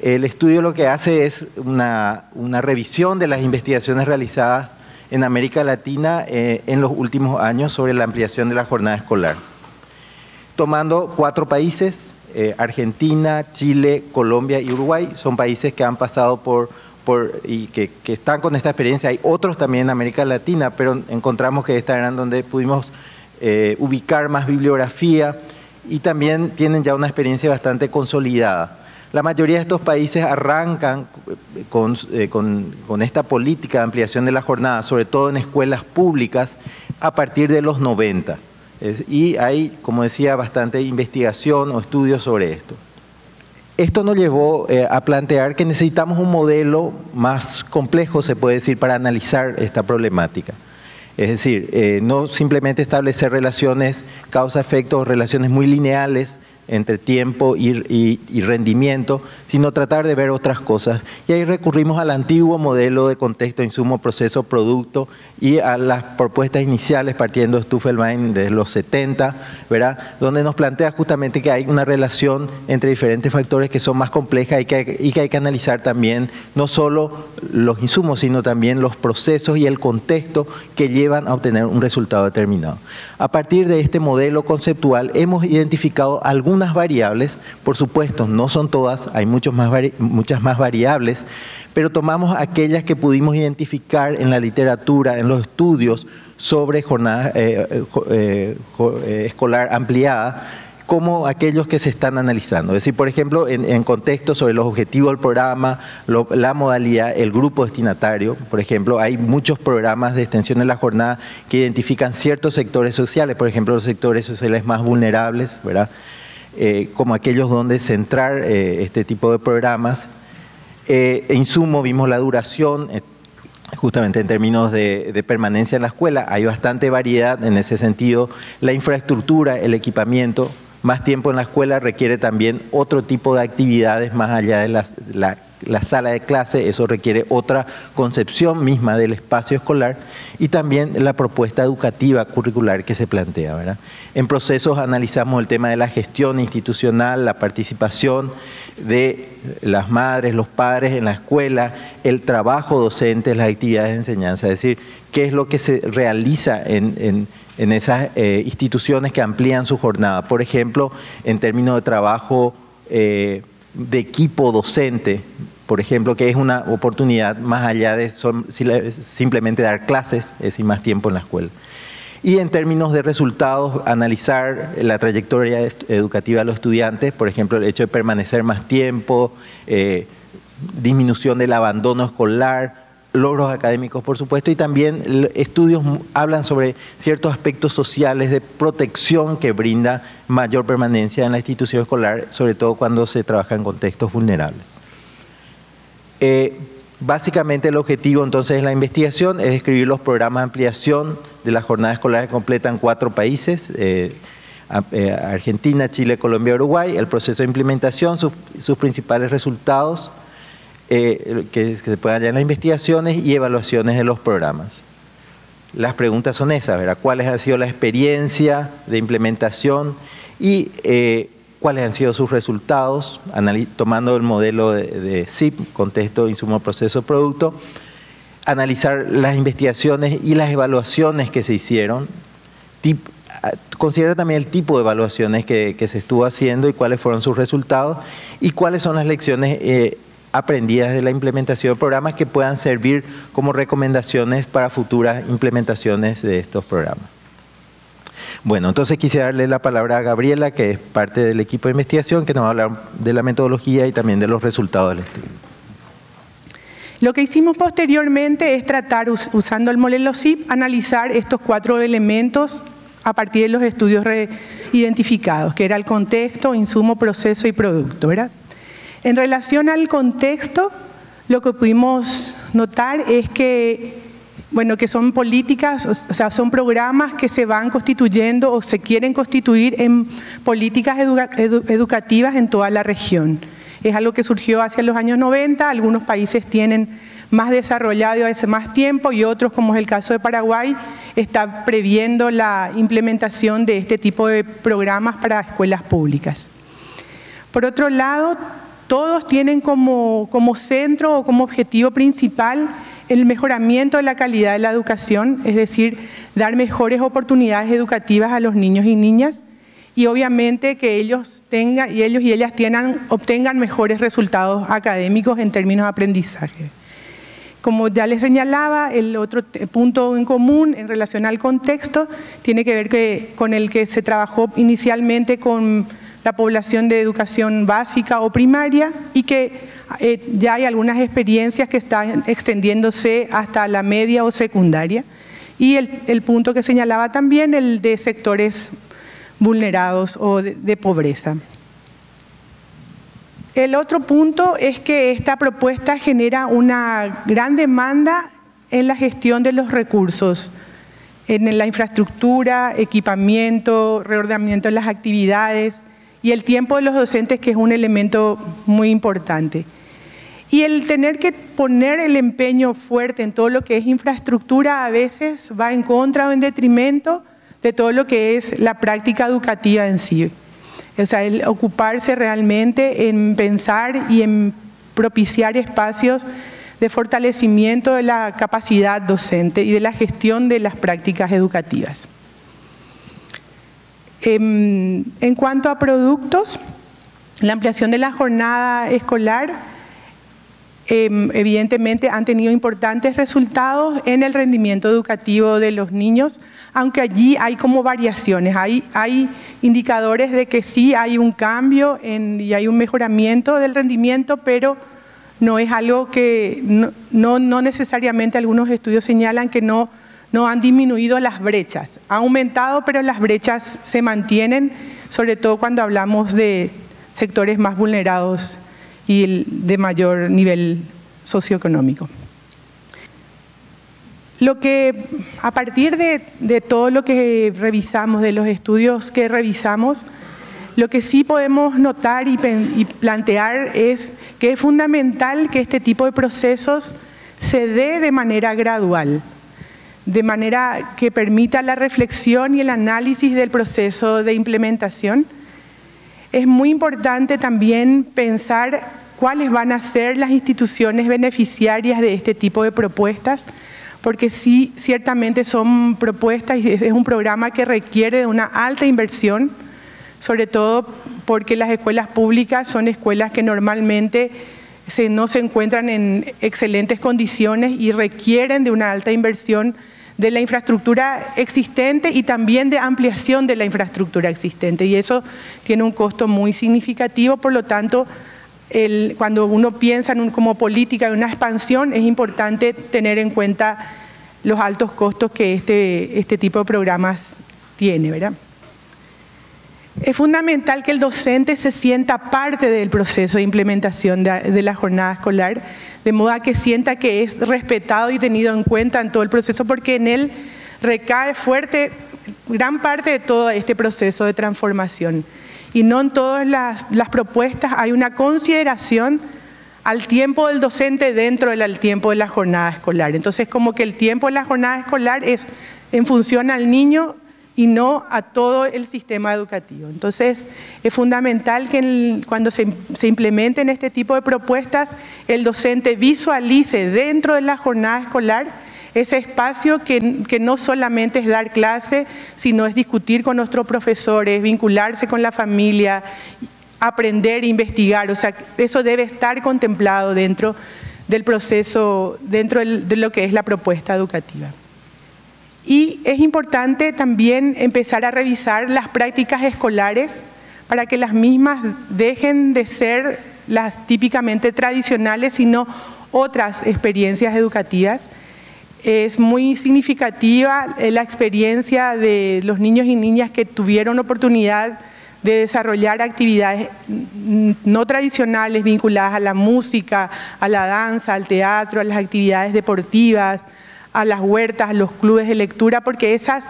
El estudio lo que hace es una revisión de las investigaciones realizadas en América Latina en los últimos años sobre la ampliación de la jornada escolar. Tomando 4 países, Argentina, Chile, Colombia y Uruguay, son países que han pasado y que están con esta experiencia. Hay otros también en América Latina, pero encontramos que estas eran donde pudimos ubicar más bibliografía y también tienen ya una experiencia bastante consolidada. La mayoría de estos países arrancan con esta política de ampliación de la jornada, sobre todo en escuelas públicas, a partir de los 90. Y hay, como decía, bastante investigación o estudios sobre esto. Esto nos llevó a plantear que necesitamos un modelo más complejo, se puede decir, para analizar esta problemática. Es decir, no simplemente establecer relaciones causa-efecto o relaciones muy lineales entre tiempo y rendimiento, sino tratar de ver otras cosas. Y ahí recurrimos al antiguo modelo de contexto, insumo, proceso, producto y a las propuestas iniciales partiendo de Stuffelbein de los 70, ¿verdad? Donde nos plantea justamente que hay una relación entre diferentes factores que son más complejas y que hay que analizar también no solo los insumos, sino también los procesos y el contexto que llevan a obtener un resultado determinado. A partir de este modelo conceptual hemos identificado algunas variables, por supuesto no son todas, hay muchas más variables, pero tomamos aquellas que pudimos identificar en la literatura, en los estudios sobre jornada escolar ampliada, como aquellos que se están analizando. Es decir, por ejemplo, en contexto sobre los objetivos del programa, la modalidad, el grupo destinatario. Por ejemplo, hay muchos programas de extensión de la jornada que identifican ciertos sectores sociales, por ejemplo, los sectores sociales más vulnerables, ¿verdad? Como aquellos donde centrar este tipo de programas. Insumo, vimos la duración, justamente en términos de permanencia en la escuela, hay bastante variedad en ese sentido. La infraestructura, el equipamiento, más tiempo en la escuela requiere también otro tipo de actividades más allá de la sala de clase, eso requiere otra concepción misma del espacio escolar y también la propuesta educativa curricular que se plantea, ¿verdad? En procesos analizamos el tema de la gestión institucional, la participación de las madres, los padres en la escuela, el trabajo docente, las actividades de enseñanza, es decir, qué es lo que se realiza en esas instituciones que amplían su jornada. Por ejemplo, en términos de trabajo de equipo docente, por ejemplo, que es una oportunidad más allá de simplemente dar clases, es decir, más tiempo en la escuela. Y en términos de resultados, analizar la trayectoria educativa de los estudiantes, por ejemplo, el hecho de permanecer más tiempo, disminución del abandono escolar, logros académicos, por supuesto, y también estudios hablan sobre ciertos aspectos sociales de protección que brinda mayor permanencia en la institución escolar, sobre todo cuando se trabaja en contextos vulnerables. Básicamente el objetivo entonces de la investigación es describir los programas de ampliación de la jornada escolar que completan 4 países, Argentina, Chile, Colombia, Uruguay, el proceso de implementación, sus principales resultados, que se puedan hallar en las investigaciones y evaluaciones de los programas. Las preguntas son esas, ¿verdad? ¿Cuáles han sido la experiencia de implementación y cuáles han sido sus resultados? Tomando el modelo de SIP, contexto, insumo, proceso, producto, analizar las investigaciones y las evaluaciones que se hicieron, considera también el tipo de evaluaciones que se estuvo haciendo y cuáles fueron sus resultados y cuáles son las lecciones aprendidas de la implementación de programas que puedan servir como recomendaciones para futuras implementaciones de estos programas. Bueno, entonces quisiera darle la palabra a Gabriela, que es parte del equipo de investigación, que nos va a hablar de la metodología y también de los resultados del estudio. Lo que hicimos posteriormente es tratar, usando el modelo SIP, analizar estos 4 elementos a partir de los estudios identificados, que era el contexto, insumo, proceso y producto, ¿verdad? En relación al contexto, lo que pudimos notar es que, bueno, que son políticas, o sea, son programas que se van constituyendo o se quieren constituir en políticas educativas en toda la región. Es algo que surgió hacia los años 90, algunos países tienen más desarrollado hace más tiempo y otros, como es el caso de Paraguay, está previendo la implementación de este tipo de programas para escuelas públicas. Por otro lado, todos tienen como centro o como objetivo principal el mejoramiento de la calidad de la educación, es decir, dar mejores oportunidades educativas a los niños y niñas, y obviamente que ellos y ellas obtengan mejores resultados académicos en términos de aprendizaje. Como ya les señalaba, el otro punto en común en relación al contexto tiene que ver con el que se trabajó inicialmente con la población de educación básica o primaria y que ya hay algunas experiencias que están extendiéndose hasta la media o secundaria. Y el punto que señalaba también, el de sectores vulnerados o de pobreza. El otro punto es que esta propuesta genera una gran demanda en la gestión de los recursos, en la infraestructura, equipamiento, reordenamiento de las actividades y el tiempo de los docentes, que es un elemento muy importante. Y el tener que poner el empeño fuerte en todo lo que es infraestructura a veces va en contra o en detrimento de todo lo que es la práctica educativa en sí. O sea, el ocuparse realmente en pensar y en propiciar espacios de fortalecimiento de la capacidad docente y de la gestión de las prácticas educativas. En cuanto a productos, la ampliación de la jornada escolar evidentemente han tenido importantes resultados en el rendimiento educativo de los niños, aunque allí hay como variaciones, hay indicadores de que sí hay un cambio y hay un mejoramiento del rendimiento, pero no es algo que no necesariamente algunos estudios señalan que no han disminuido las brechas. Ha aumentado, pero las brechas se mantienen, sobre todo cuando hablamos de sectores más vulnerados y de mayor nivel socioeconómico. A partir de todo lo que revisamos, de los estudios que revisamos, lo que sí podemos notar y plantear es que es fundamental que este tipo de procesos se dé de manera gradual, de manera que permita la reflexión y el análisis del proceso de implementación. Es muy importante también pensar cuáles van a ser las instituciones beneficiarias de este tipo de propuestas, porque sí, ciertamente son propuestas y es un programa que requiere de una alta inversión, sobre todo porque las escuelas públicas son escuelas que normalmente no se encuentran en excelentes condiciones y requieren de una alta inversión de la infraestructura existente y también de ampliación de la infraestructura existente, y eso tiene un costo muy significativo. Por lo tanto, cuando uno piensa como política de una expansión, es importante tener en cuenta los altos costos que este tipo de programas tiene, ¿verdad? Es fundamental que el docente se sienta parte del proceso de implementación de la jornada escolar, de modo que sienta que es respetado y tenido en cuenta en todo el proceso, porque en él recae fuerte gran parte de todo este proceso de transformación. Y no en todas las propuestas hay una consideración al tiempo del docente dentro del tiempo de la jornada escolar. Entonces, como que el tiempo de la jornada escolar es en función al niño y no a todo el sistema educativo. Entonces, es fundamental que cuando se implementen este tipo de propuestas, el docente visualice dentro de la jornada escolar ese espacio que no solamente es dar clase, sino es discutir con nuestros profesores, vincularse con la familia, aprender, investigar. O sea, eso debe estar contemplado dentro del proceso, dentro de lo que es la propuesta educativa. Y es importante también empezar a revisar las prácticas escolares para que las mismas dejen de ser las típicamente tradicionales, sino otras experiencias educativas. Es muy significativa la experiencia de los niños y niñas que tuvieron oportunidad de desarrollar actividades no tradicionales vinculadas a la música, a la danza, al teatro, a las actividades deportivas, a las huertas, a los clubes de lectura, porque estas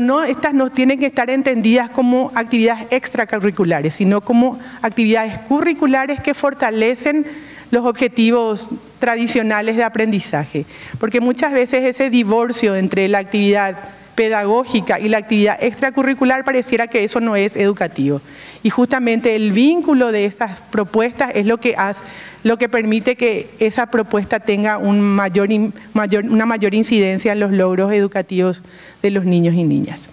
no tienen que estar entendidas como actividades extracurriculares, sino como actividades curriculares que fortalecen los objetivos tradicionales de aprendizaje. Porque muchas veces ese divorcio entre la actividad pedagógica y la actividad extracurricular, pareciera que eso no es educativo. Y justamente el vínculo de esas propuestas es lo que permite que esa propuesta tenga una mayor incidencia en los logros educativos de los niños y niñas.